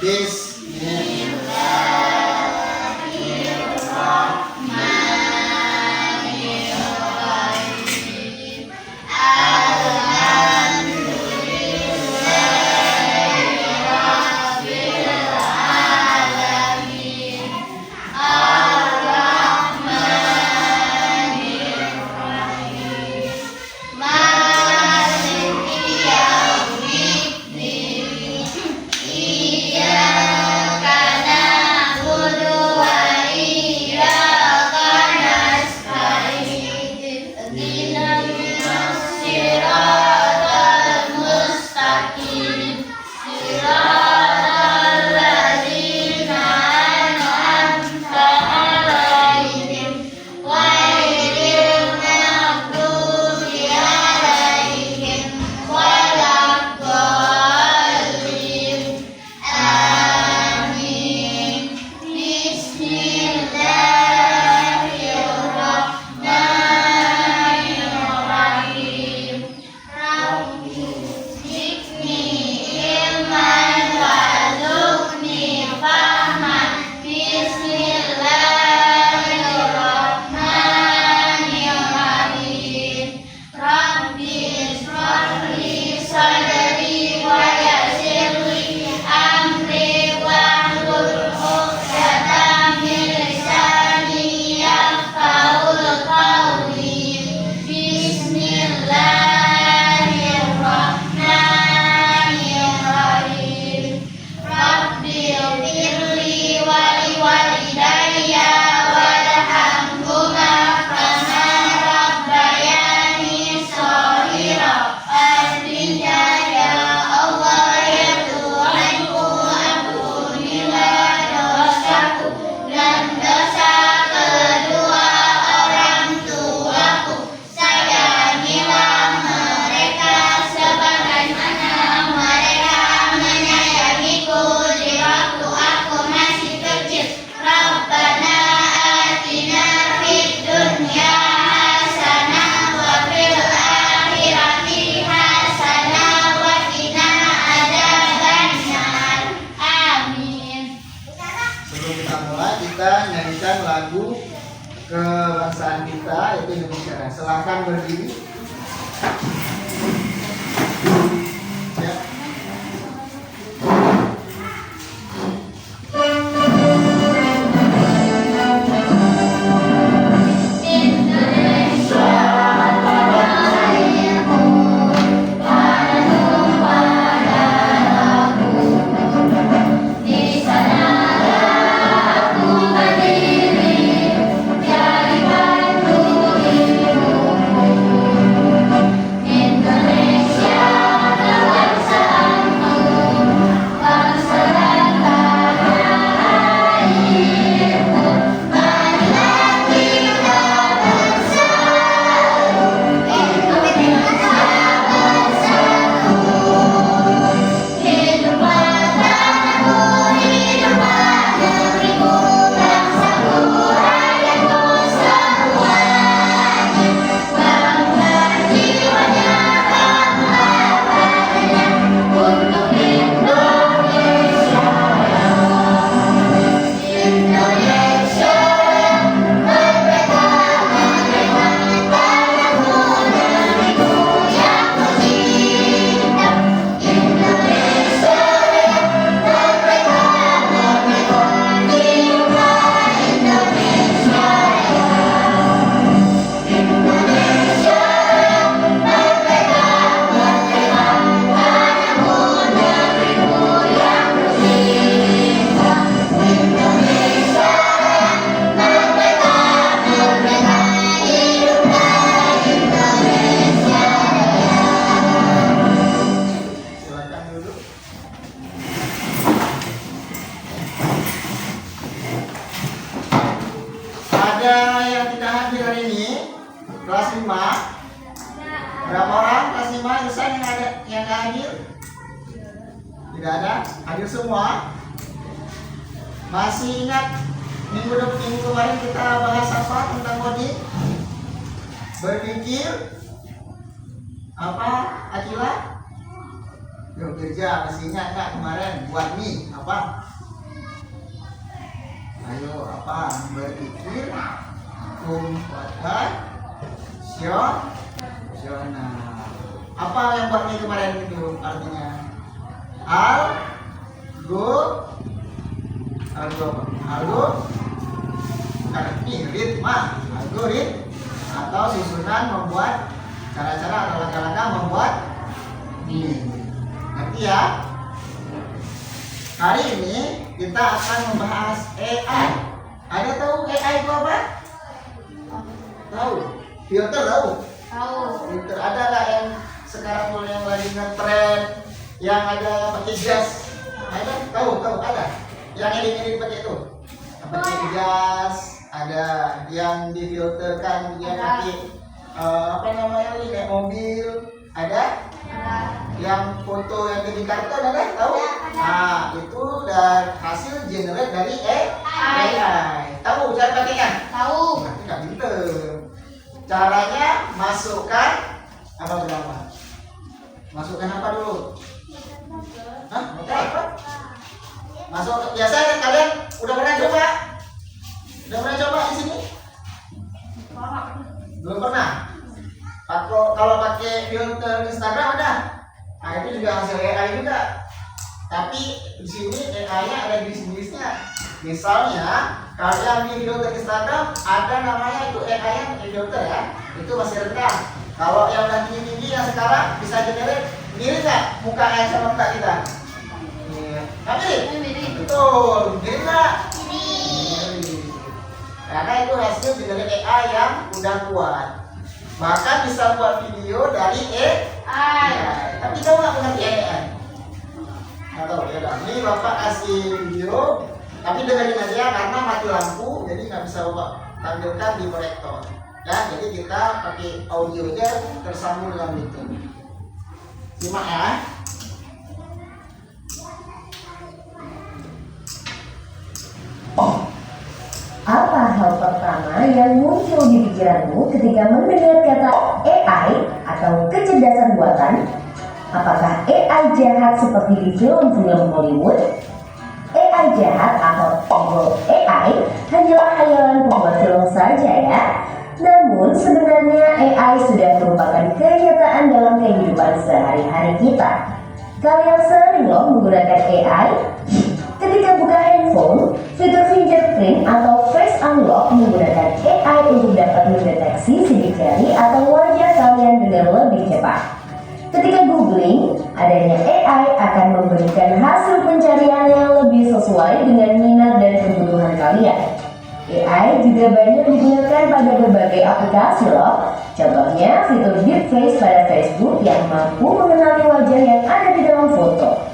Bismillahirrahmanirrahim. kebangsaan kita yaitu Indonesia. Silakan berdiri. Ya. Ada yang tidak hadir hari ini? Kelas 5? Berapa orang kelas 5 Yusan yang nggak hadir? Tidak ada? Hadir semua? Masih ingat minggu kemarin kita bahas apa tentang body? Berpikir apa, Akila? Yuk kerja, masih ingat nggak kemarin buat mie apa? Ayo apa? Berpikir, kumpulkan, Siona. Apa yang buat mie kemarin itu artinya? Algoritma atau susunan membuat cara-cara atau langkah-langkah membuat mie. Ngerti ya? Hari ini kita akan membahas AI. Ada tahu AI itu apa? Tahu? Filter tahu? Tahu. Filter ada nggak yang sekarang mulai yang lagi ngetren, yang ada pakai jas? Ada? Tahu ada. Yang edit pakai itu. Pakai jas, ada yang difilterkan dia pakai apa namanya ini kayak mobil, ada? Yang foto yang jadi karton ada? Tahu? Nah, itu dan hasil generate dari AI. Tahu cara pakainya? Tahu. Berarti nggak pinter. Caranya masukkan apa berapa? Masukkan apa dulu? Hah? Apa? Masuk biasa kalian udah pernah coba? Udah pernah coba di sini? Belum pernah. Kalau pakai filter Instagram ada. Nah, itu juga hasil AI juga. Tapi di sini AI-nya ada jenis-jenisnya. Misalnya kalian di filter Instagram ada namanya itu AI yang filter ya. Itu masih rendah. Kalau yang udah tinggi-tinggi yang sekarang bisa generate mirip nggak muka yang sama muka kita? Mirip? Betul. Mirip nggak? Mirip. Karena itu hasil generate AI yang udah kuat. Bahkan bisa buat video dari AI. Tapi tahu nggak pengerti AI? Atau ya udah. Ini bapak kasih video, tapi dengerin aja karena mati lampu, jadi nggak bisa bapak tampilkan di proyektor. Ya, jadi kita pakai audionya tersambung dengan itu. Simak ya. Apa hal pertama yang muncul di pikiranmu ketika mendengar kata AI atau kecerdasan buatan? Apakah AI jahat seperti di film-film Hollywood? AI jahat atau evil AI hanyalah khayalan pembuat film saja ya. Namun sebenarnya AI sudah merupakan kenyataan dalam kehidupan sehari-hari kita. Kalian sering loh menggunakan AI? Ketika buka handphone, fitur fingerprint atau face unlock menggunakan AI untuk dapat mendeteksi sidik jari atau wajah kalian dengan lebih cepat. Ketika googling, adanya AI akan memberikan hasil pencarian yang lebih sesuai dengan minat dan kebutuhan kalian. AI juga banyak digunakan pada berbagai aplikasi loh. Contohnya fitur deepface pada Facebook yang mampu mengenali wajah yang ada di dalam foto.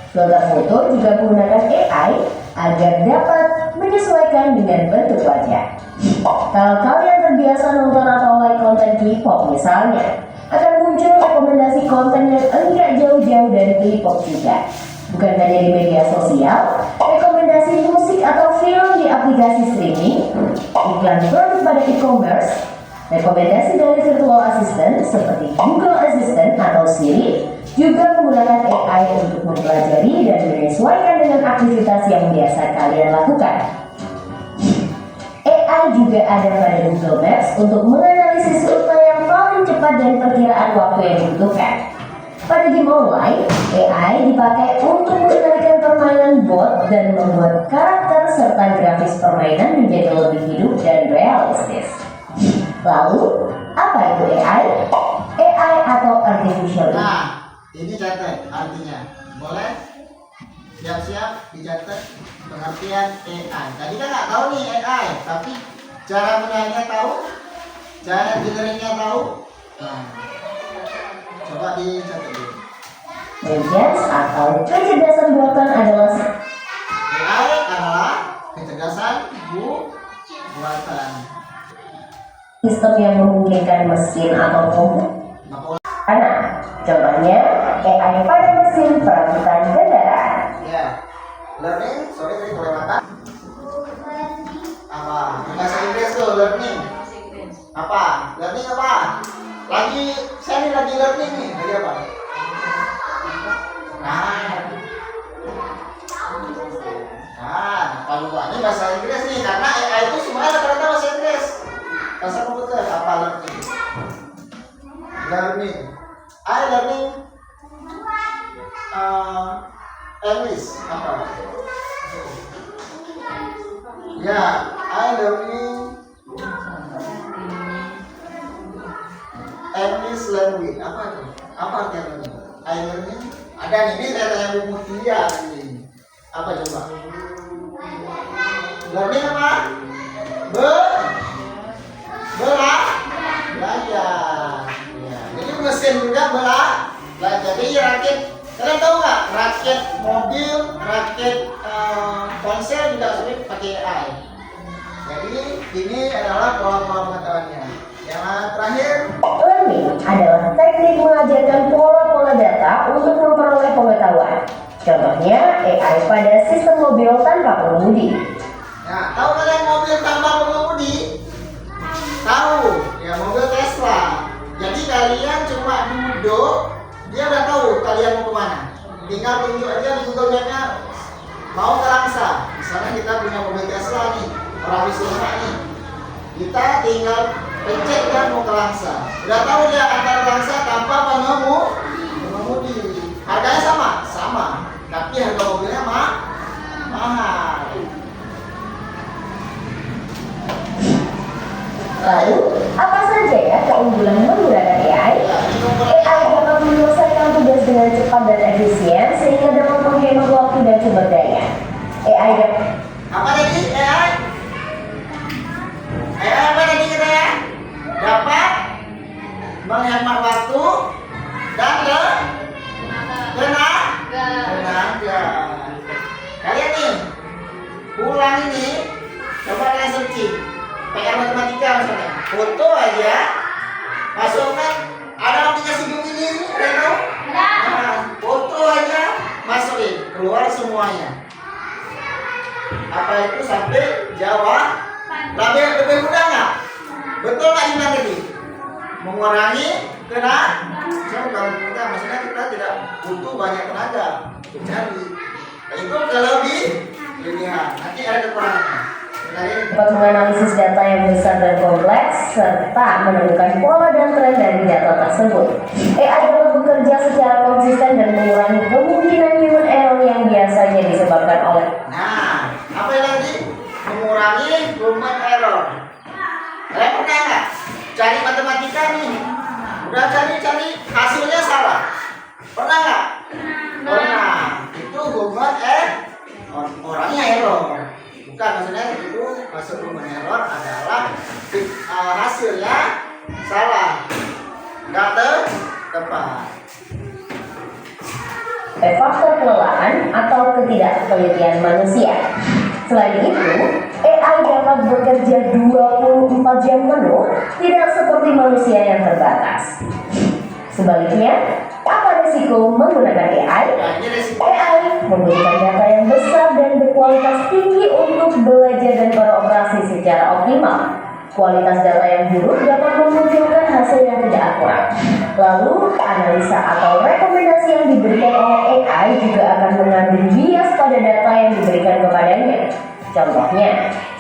Filter foto juga menggunakan AI agar dapat menyesuaikan dengan bentuk wajah. Kalau kalian terbiasa nonton atau like konten K-pop misalnya, akan muncul rekomendasi konten yang enggak jauh-jauh dari K-pop juga. Bukan hanya di media sosial, rekomendasi musik atau film di aplikasi streaming, iklan produk pada e-commerce, rekomendasi dari virtual assistant seperti Google Assistant atau Siri juga menggunakan AI untuk mempelajari dan menyesuaikan dengan aktivitas yang biasa kalian lakukan. AI juga ada pada Google Maps untuk menganalisis rute yang paling cepat dan perkiraan waktu yang dibutuhkan. Pada game online, AI dipakai untuk mengendalikan permainan bot dan membuat karakter serta grafis permainan menjadi lebih hidup dan realistis. Lalu, apa itu AI? AI atau Artificial Intelligence. Nah, ini catat artinya. Boleh? Siap-siap dicatat pengertian AI. Tadi kan nggak tahu nih AI, tapi cara menanya tahu, cara generate-nya tahu. Nah, coba dicatat dulu. Intelligence atau kecerdasan buatan adalah AI adalah kecerdasan buatan. sistem yang memungkinkan mesin atau komputer. Nah, contohnya AI pada mesin perakitan kendaraan. Ya, learning, sorry tadi kelewatan. Apa? Bahasa Inggris tuh learning. Apa? Learning apa? Lagi, saya nih lagi learning nih. Lagi apa? Apa lupa? Ini bahasa Inggris nih, karena AI itu semuanya rata-rata bahasa Inggris. Bahasa komputer, apa learning? Learning. I learning English. Apa? Ya, I learning English language. Apa itu? Apa artinya learning? I learning. Ada nih, ini saya tanya Bu Mutia ini. Apa coba? Learning apa? Belajar. Ya, jadi mesin juga belajar. Jadi rakit, kalian tahu nggak? Rakit mobil, rakit ponsel juga sering pakai AI. Jadi ini adalah pola-pola pengetahuannya. Yang terakhir, Learning adalah teknik mengajarkan pola-pola data untuk memperoleh pengetahuan. Contohnya AI pada sistem mobil tanpa pengemudi. nah, tahu kalian mobil tanpa pengemudi? Tahu, ya mobil Tesla. Jadi kalian cuma duduk, dia udah tahu kalian mau kemana. Tinggal tunjuk aja di Google Map-nya mau ke Langsa. Misalnya kita punya mobil Tesla nih, orang wisata nih. Kita tinggal pencet kan mau ke Langsa. Udah tahu dia antara Langsa tanpa pengemudi. Harganya sama. Tapi harga mobilnya mahal. Lalu, apa saja ya keunggulan menggunakan AI? AI dapat menyelesaikan tugas dengan cepat dan efisien sehingga dapat menghemat waktu dan sumber daya. AI dapat Apa tadi? AI apa tadi katanya? Dapat menghemat waktu dan tenaga. Kalian nih pulang ini, coba kalian searching PR matematika misalnya, foto aja masukkan, ada aplikasi Google ini, ada yang tahu? Nah, foto aja masukin, keluar semuanya. Apa itu sampai Jawa? Lebih mudah nggak? Betul nggak Intan tadi? Mengurangi tenaga. Maksudnya kita tidak butuh banyak tenaga untuk cari. Itu kalau dilihat nanti ada kekurangannya. dapat menganalisis data yang besar dan kompleks serta menemukan pola dan tren dari data tersebut. AI dapat bekerja secara konsisten dan mengurangi kemungkinan human error yang biasanya disebabkan oleh. Nah, apa yang tadi? Mengurangi human error. Kalian pernah nggak cari matematika nih? Udah cari hasilnya salah. Pernah nggak? Pernah. Itu human orangnya error. Bukan, maksudnya itu masuk human error adalah hasilnya salah, nggak tepat. Faktor kelelahan atau ketidaktelitian manusia. Selain itu, AI dapat bekerja 24 jam penuh, tidak seperti manusia yang terbatas. Sebaliknya, apa risiko menggunakan AI? AI membutuhkan data yang besar dan berkualitas tinggi untuk belajar dan beroperasi secara optimal. Kualitas data yang buruk dapat memunculkan hasil yang tidak akurat. Lalu, analisa atau rekomendasi yang diberikan oleh AI juga akan mengandung bias pada data yang diberikan kepadanya. Contohnya,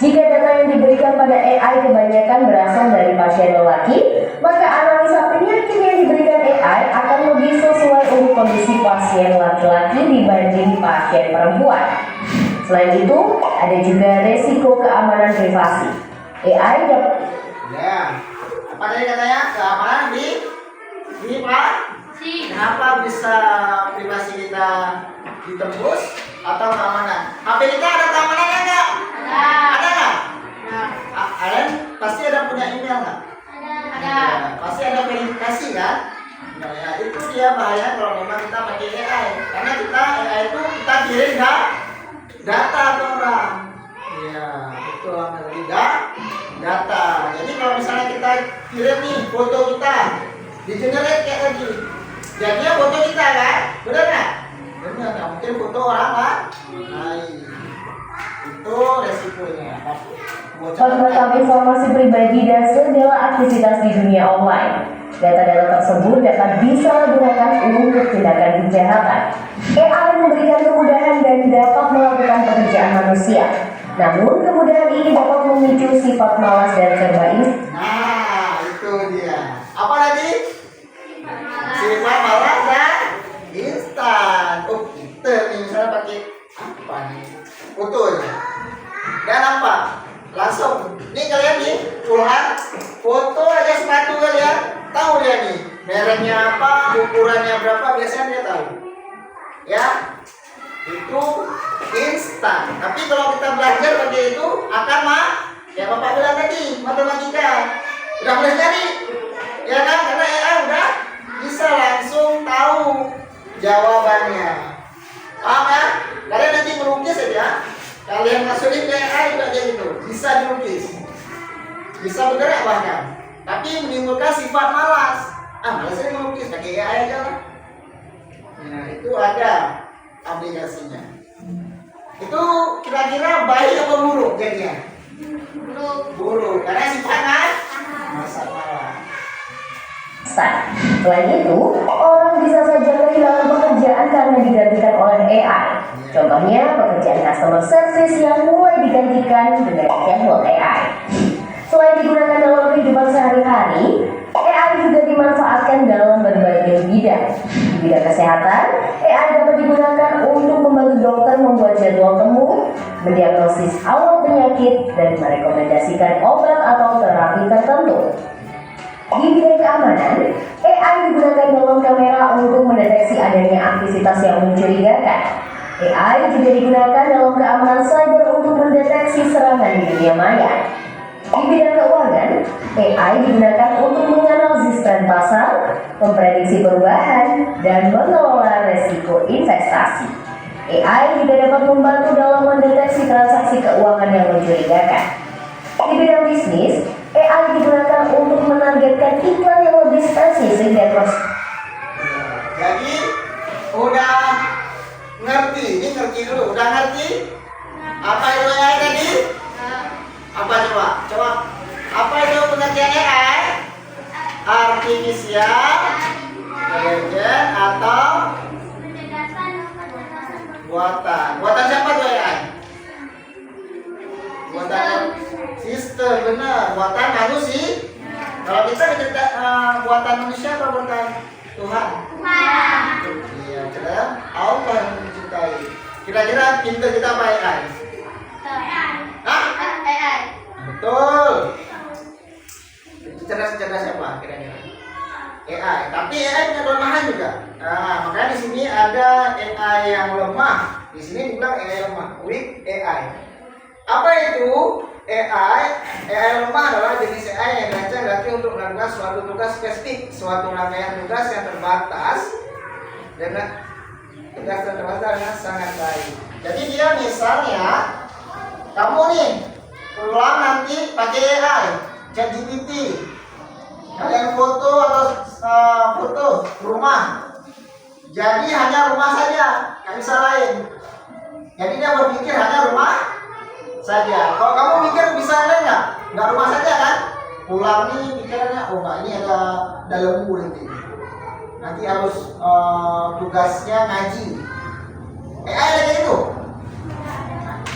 jika data yang diberikan pada AI kebanyakan berasal dari pasien lelaki, maka analisa penyakit yang diberikan AI akan lebih sesuai untuk kondisi pasien laki-laki dibanding pasien perempuan. Selain itu, ada juga resiko keamanan privasi. AI dapat apa tadi katanya? Keamanan di kenapa bisa privasi kita ditembus atau keamanan? HP kita ada keamanannya nggak? Ada nggak? Kalian pasti ada punya email nggak? Ada. Pasti ada verifikasi kan? Nah, ya, itu dia bahaya kalau memang kita pakai AI, karena AI itu kita kirim data ke orang. Iya, betul tadi data. Jadi kalau misalnya kita kirim nih foto kita, di generate kayak tadi, jadinya foto kita kan, benar nggak? Benar, nggak mungkin foto orang kan? Nah, itu resikonya. Merekam informasi pribadi dan segala aktivitas di dunia online. Data-data tersebut dapat disalahgunakan untuk tindakan kejahatan. AI memberikan kemudahan dan dapat melakukan pekerjaan manusia. Namun, kemudahan ini dapat memicu sifat malas dan serba instan. Nah, itu dia. Apa tadi? Sifat malas dan instan. Oh, pinter nih. Misalnya pakai apa nih? Foto ya. Dan apa? Langsung. Nih kalian nih, puluhan foto aja sepatu kalian. Tahu dia nih, mereknya apa, ukurannya berapa, biasanya dia tahu. Ya, itu instan. Tapi kalau kita belajar pakai itu akan ya Bapak bilang tadi, matematika. Udah mulai nyari, ya kan? Karena AI udah bisa langsung tahu jawabannya. Paham ya? Kalian nanti melukis aja, kalian masukin ke AI juga kayak gitu, bisa dilukis, bisa bergerak bahkan. Tapi menimbulkan sifat malas. Malasnya melukis, pakai AI aja lah. Nah, itu ada aplikasinya. Itu kira-kira baik apa buruk jadinya? Buruk, karena sifatnya masalah. Selain itu, orang bisa saja kehilangan pekerjaan karena digantikan oleh AI. Contohnya, pekerjaan customer service yang mulai digantikan dengan chatbot AI. Selain digunakan dalam kehidupan sehari-hari, AI juga dimanfaatkan dalam berbagai bidang. Di bidang kesehatan, AI dapat digunakan untuk membantu dokter membuat jadwal temu, mendiagnosis awal penyakit, dan merekomendasikan obat atau terapi tertentu. Di bidang keamanan, AI digunakan dalam kamera untuk mendeteksi adanya aktivitas yang mencurigakan. AI juga digunakan dalam keamanan cyber untuk mendeteksi serangan di dunia maya. Di bidang keuangan, AI digunakan untuk menganalisis tren pasar, memprediksi perubahan, dan mengelola resiko investasi. AI juga dapat membantu dalam mendeteksi transaksi keuangan yang mencurigakan. Di bidang bisnis, AI digunakan untuk menargetkan iklan yang lebih spesifik dan Jadi udah ngerti, ini ngerti dulu, udah ngerti? Apa itu AI tadi? Apa coba? Apa itu pengertian AI? Artificial intelligence atau buatan? Buatan siapa tuh AI? Buatan sistem, benar. Buatan manusia. Kalau kita buatan manusia atau buatan Tuhan? Iya, kita Allah yang mencintai. Kira-kira pintar kita apa AI? AI. Betul. Cerdas siapa kira-kira? AI. Tapi AI punya kelemahan juga. Nah, makanya di sini ada AI yang lemah. Di sini dibilang AI lemah, weak AI. Apa itu AI? AI lemah adalah jenis AI yang dirancang dilatih untuk melakukan suatu tugas spesifik, suatu rangkaian tugas yang terbatas dengan sangat baik. Jadi dia misalnya kamu nih pulang nanti pakai AI, ChatGPT, kalian foto atau foto rumah. Jadi hanya rumah saja, nggak bisa lain. Jadi dia berpikir hanya rumah saja. Kalau kamu mikir bisa lain nggak rumah saja kan? Pulang nih pikirannya, oh nggak, ini ada dalam nanti harus tugasnya ngaji. AI ada itu.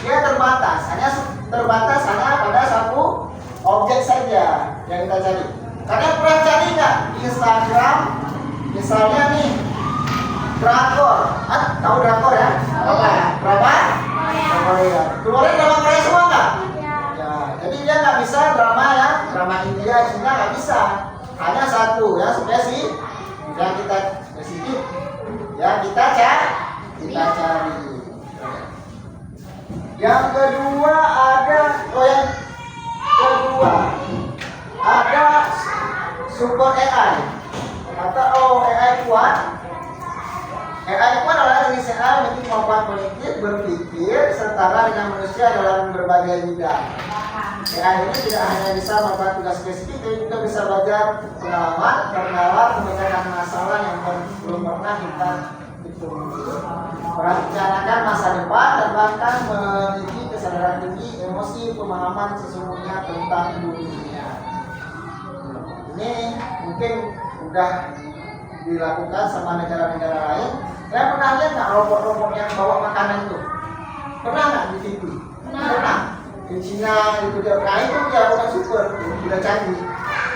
Dia terbatas hanya pada satu objek saja yang kita cari. Kalian pernah cari nggak di Instagram misalnya nih drakor? Tahu drakor ya? Berapa? Korea. Keluarnya drama Korea semua nggak? Ya, jadi dia nggak bisa drama India, Cina nggak bisa. Hanya satu ya spesifik yang kita spesifik yang kita cari. Yang kedua ada support AI. Kata AI kuat. AI kuat adalah jenis AI yang memiliki kemampuan kognitif berpikir setara dengan manusia dalam berbagai bidang. AI ini tidak hanya bisa melakukan tugas spesifik, tapi juga bisa belajar pengalaman, memecahkan masalah yang belum pernah kita hitung. Merencanakan masa depan dan bahkan memiliki kesadaran tinggi, emosi, pemahaman sesungguhnya tentang dunia. Ini mungkin udah dilakukan sama negara-negara lain. Kalian pernah lihat nggak robot-robot yang bawa makanan itu? Pernah nggak di TV? Pernah. Di Cina itu dia, nah itu dia udah super, udah canggih.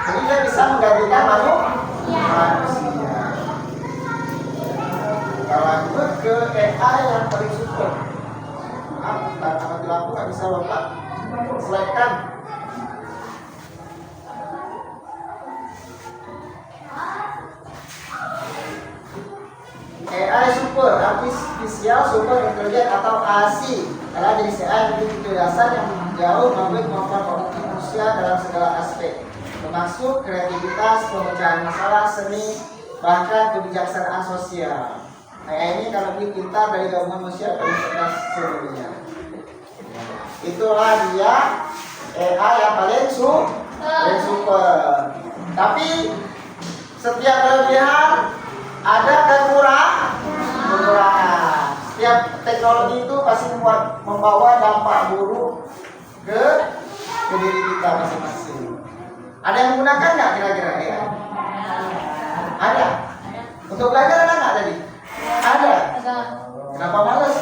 Jadi dia bisa menggantikan manusia. Kita lanjut ke AI yang paling super. Maaf, karena mati lampu nggak bisa lompat. Selesaikan. AI super, artificial super intelligence atau ASI adalah jenis AI yang memiliki kecerdasan yang jauh melebihi kemampuan kognitif manusia dalam segala aspek, termasuk kreativitas, pemecahan masalah, seni, bahkan kebijaksanaan sosial. AI ini kalau lebih pintar dari gabungan manusia dan cerdas seluruhnya. Itulah dia AI yang paling super. Tapi setiap kelebihan ada kekurangan. Setiap teknologi itu pasti membawa dampak buruk ke diri kita masing-masing. Ada yang menggunakan nggak kira-kira ya? Ada. Untuk belajar ada nggak tadi? Ada. Kenapa males?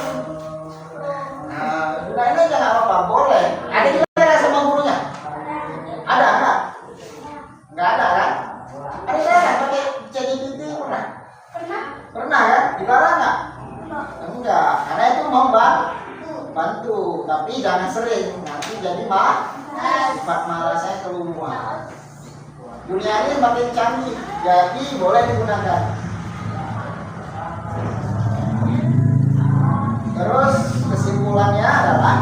Nah, gunain aja nggak apa-apa, boleh. Ada juga nggak sama gurunya? Ada nggak? Nggak ada kan? Ada nggak pakai ChatGPT pernah? Pernah kan? Dilarang nggak? Enggak, karena itu membantu, tapi jangan sering, nanti jadi sifat malasnya keluar. Dunia ini makin canggih, jadi boleh digunakan. Terus kesimpulannya adalah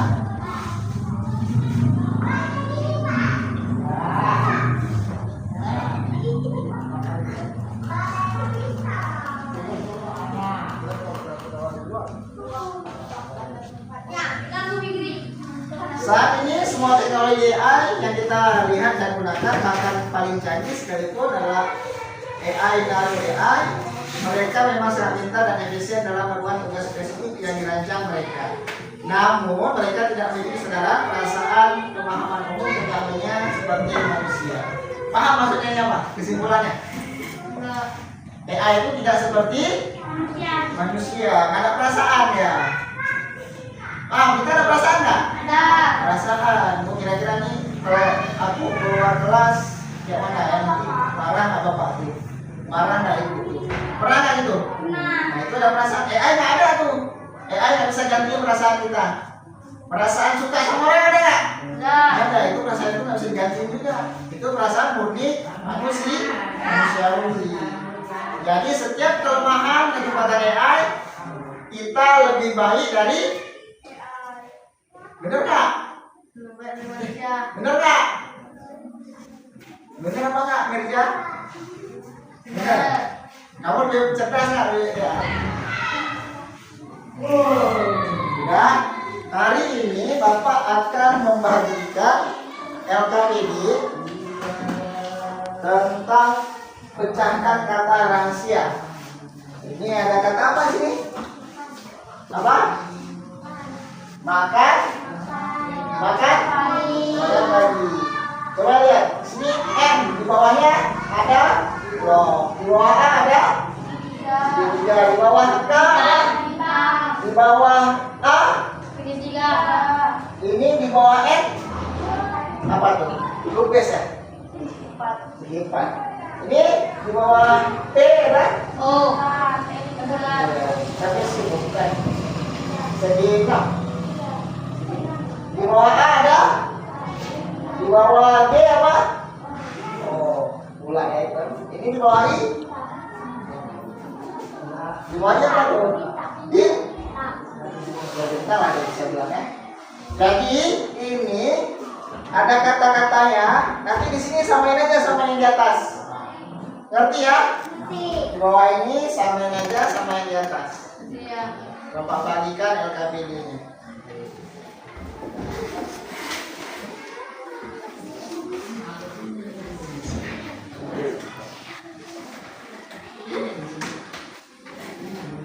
saat ini semua teknologi AI yang kita lihat dan gunakan, bahkan paling canggih sekalipun adalah AI dari AI, mereka memang sangat pintar dan efisien dalam melakukan tugas spesifik yang dirancang mereka. Namun mereka tidak memiliki kesadaran, perasaan, pemahaman umum utamanya seperti manusia. Paham maksudnya apa? Kesimpulannya? AI itu tidak seperti manusia, nggak ada perasaan ya. Kita ada perasaan nggak? Ada. Perasaan. Kira-kira nih kalau aku keluar kelas kayak mana ya nanti marah nggak bapak tuh? Marah nggak ibu tuh? Pernah nggak gitu? Nah itu ada perasaan. AI nggak ada tuh. AI nggak bisa ganti perasaan kita. Perasaan suka sama orang ada nggak? Ada. Itu perasaan itu nggak bisa diganti juga. Itu perasaan murni manusiawi. Jadi setiap kelemahan dan kekuatan AI kita lebih baik dari bener nggak? Bener nggak? Bener apa nggak, Mirja? Bener. Kamu lebih cerdas nggak? Ya. Ya. Hari ini Bapak akan membagikan LKPD tentang pecahkan kata rahasia. Ini ada kata apa sih? Apa? Makan pagi. Coba lihat, sini M, di bawahnya ada loh, di bawah A ada 3, di bawah K, di bawah A, ini di bawah N, apa tuh? Lubes ya? 4. Ini di bawah T kan? Tapi sih bukan. Jadi di bawah A ada, di bawah B apa? Ulang ya itu. Ini di bawah I. Di bawahnya apa tuh? Di. Kita lah bisa bilangnya. Jadi ini ada kata-katanya. Nanti di sini samain aja sama yang di atas. Ngerti ya? Di bawah ini samain aja sama yang di atas. Bapak bagikan LKPD ini.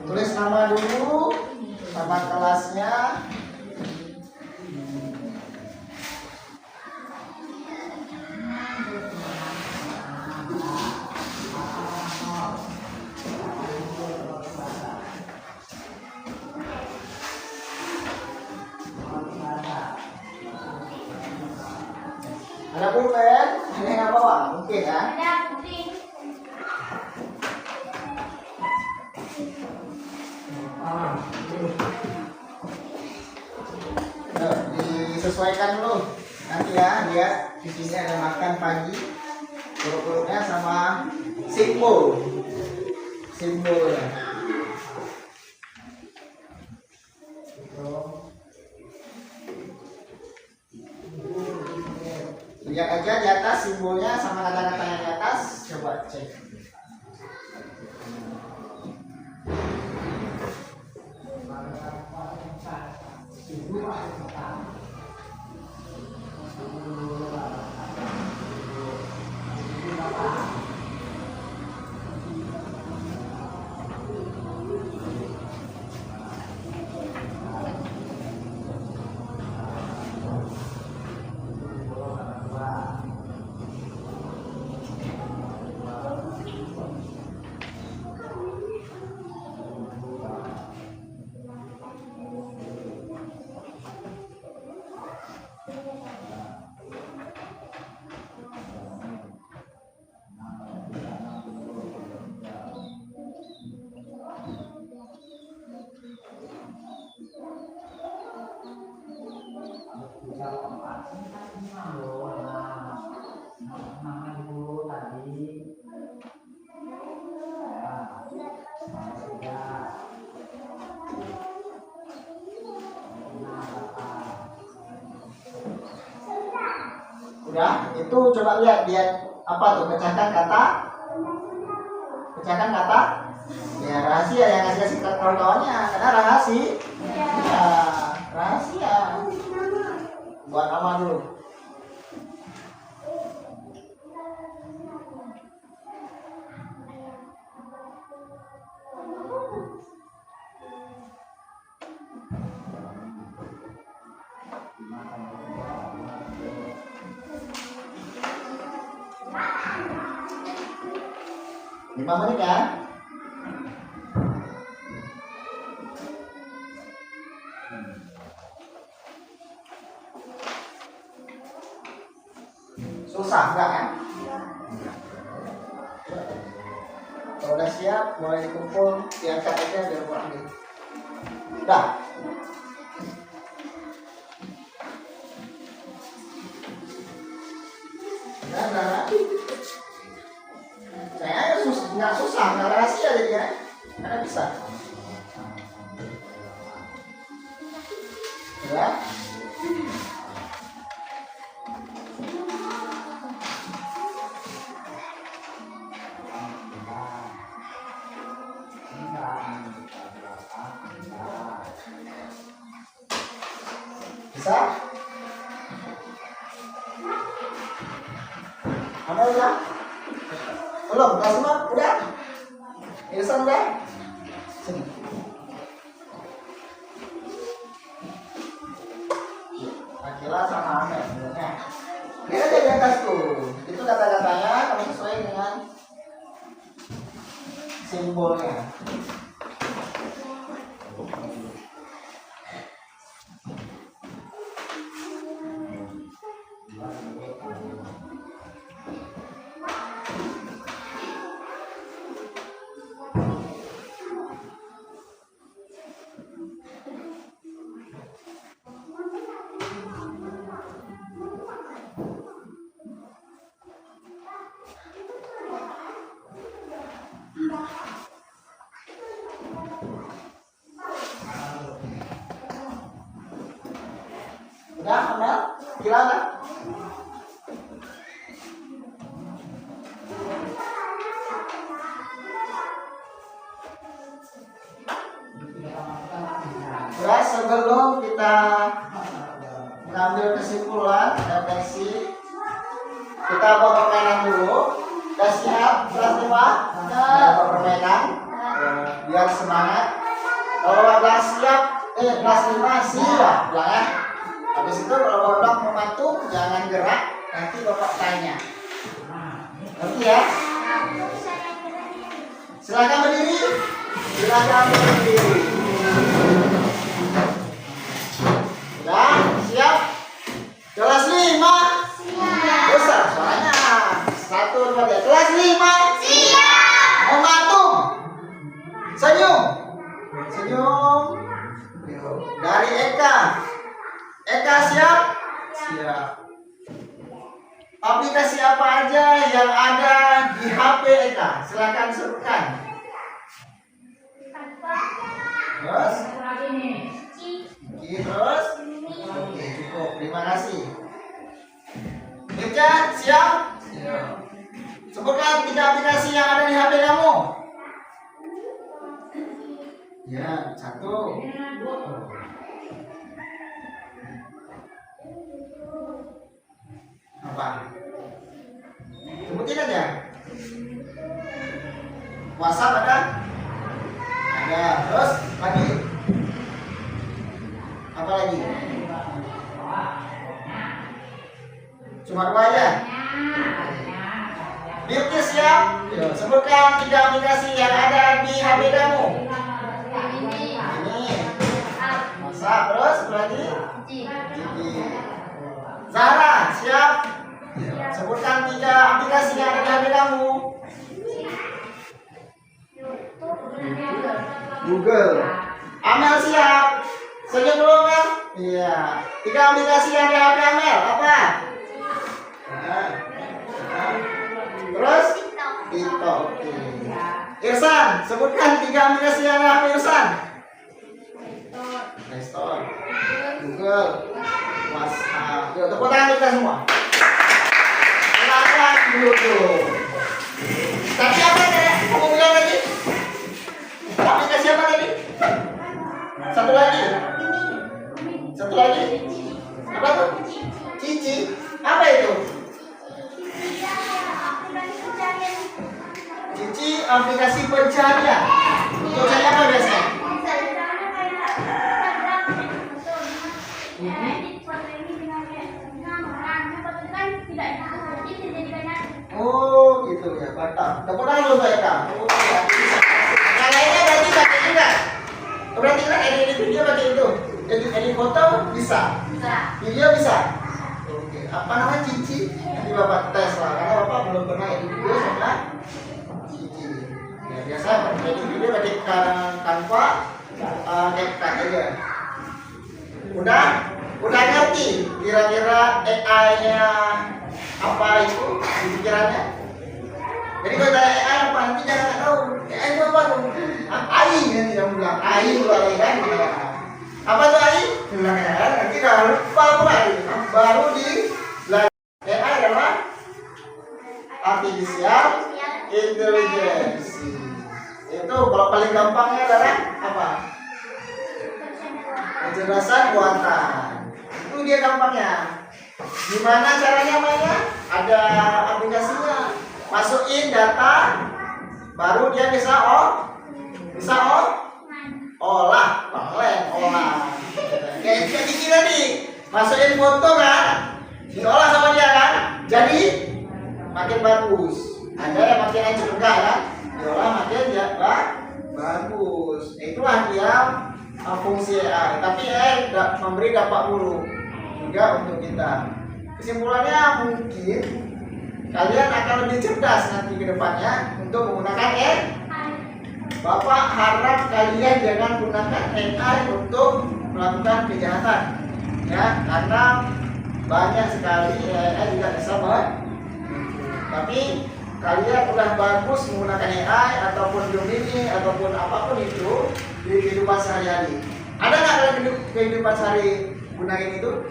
Tulis nama dulu, nama kelasnya. Disesuaikan dulu nanti ya, lihat di sini ada makan pagi, huruf-hurufnya sama simbolnya. Lihat aja di atas simbolnya sama kata-katanya di atas, coba cek. Udah, itu coba lihat apa tuh, pecahkan kata. Ya rahasia yang ngasih kawan-kawannya, karena rahasia. Ya, rahasia. Buat nama dulu. Lima menit ya. Susah enggak kan? Kalau udah siap, mulai dikumpul, diangkat aja biar kurang gitu. Udah. Nah. Saya nggak susah, nggak rahasia jadinya, karena bisa. Ya. Bisa? Mana udah? Belum, udah semua? Udah? Irisan udah? Sini. Akila sama Ahmed sebenarnya. Lihat aja di atas tuh. Itu kata-katanya kamu sesuai dengan simbolnya. Udah, Amel? Gila kan? Ya, sebelum kita mengambil kesimpulan dan redaksi, kita bawa permainan dulu. Udah siap kelas 5? Bawa permainan biar semangat. Kalau udah siap, kelas 5 siap bilang ya. Habis itu kalau bapak membantu jangan gerak, nanti bapak tanya. Ngerti ya? Silakan berdiri. Silakan berdiri. Udah siap? Kelas 5? Siap. Besar suaranya. 1, 2, 3. Kelas 5. Siap. Mau matung? Senyum. Senyum. Yuk. Dari Eka. Eka siap? Siap. Aplikasi apa aja yang ada di HP Eka? Silakan sebutkan. Terus? Terus? Oke, cukup. Terima kasih. Mirca, siap? Siap. Sebutkan 3 aplikasi yang ada di HP kamu. Ya, 1. Apa? Sebutin aja. WhatsApp ada? Ada. Terus lagi? Apa lagi? Cuma 2 aja. Beauty siap? Yuk, sebutkan 3 aplikasi yang ada di HP kamu. Ini. WhatsApp. Terus lagi? Zahra siap? Sebutkan 3 aplikasi yang ada di HP kamu. Google. Amel siap? Senyum dulu Amel. Iya. 3 aplikasi yang ada di HP Amel apa? Terus? TikTok. Oke. Irsan, sebutkan 3 aplikasi yang ada di HP Irsan. Play Store, Google, WhatsApp. Yuk, tepuk tangan kita semua. Silakan duduk. Tapi apa tadi? Kamu bilang tadi? Aplikasi apa tadi? Satu lagi. Satu lagi. Apa tuh? Cici. Apa itu? Cici aplikasi pencarian. Untuk cari apa biasanya? Oh gitu ya, mantap. Tepuk tangan dulu Mbak Eka. Oh ya. Yang lainnya berarti pakai juga. Berarti kan edit video pakai itu. Edit foto bisa. Video bisa. Oke. Apa namanya Cici? Nanti Bapak tes lah. Karena Bapak belum pernah edit video sama Cici. Ya biasa edit video pakai Canva, CapCut aja. Udah ngerti kira-kira AI-nya apa itu di pikirannya? Jadi kalau tanya AI apa nanti jangan tahu AI itu apa tuh? AI nanti yang bilang AI itu AI kan? Apa tuh AI? Bilang AI nanti dah lupa pula baru di AI adalah artificial intelligence. Itu kalau paling gampangnya adalah apa? Kecerdasan buatan. Itu dia gampangnya. Gimana caranya mainnya? Ada aplikasinya. Masukin data, baru dia bisa olah. Kayak gini tadi, masukin foto kan, diolah sama dia kan, jadi makin bagus. Ada yang makin hancur enggak kan, diolah makin bagus. Itulah dia fungsi AI. Tapi AI memberi dampak buruk juga untuk kita. Kesimpulannya mungkin kalian akan lebih cerdas nanti ke depannya untuk menggunakan AI. Bapak harap kalian jangan gunakan AI untuk melakukan kejahatan, ya, karena banyak sekali AI juga bisa tapi kalian udah bagus menggunakan AI ataupun Gemini ataupun apapun itu di kehidupan sehari-hari. Ada nggak dalam kehidupan sehari gunain itu?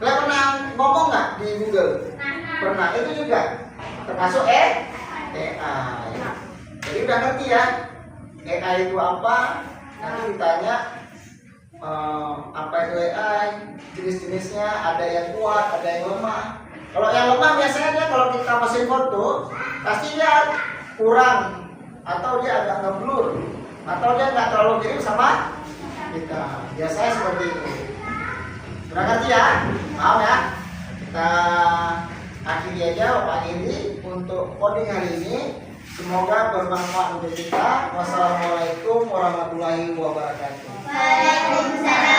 Kalian pernah ngomong nggak di Google? Pernah. Itu juga termasuk AI. Jadi udah ngerti ya AI itu apa? Nanti ditanya apa itu AI, jenis-jenisnya, ada yang kuat, ada yang lemah. Kalau yang lemah biasanya dia kalau kita pasang foto pasti dia kurang atau dia agak ngeblur atau dia nggak terlalu mirip sama kita. Biasanya seperti itu. Sudah ngerti ya? Paham ya? Kita akhiri aja Bapak ini untuk coding hari ini. Semoga bermanfaat untuk kita. Wassalamualaikum warahmatullahi wabarakatuh. Waalaikumsalam.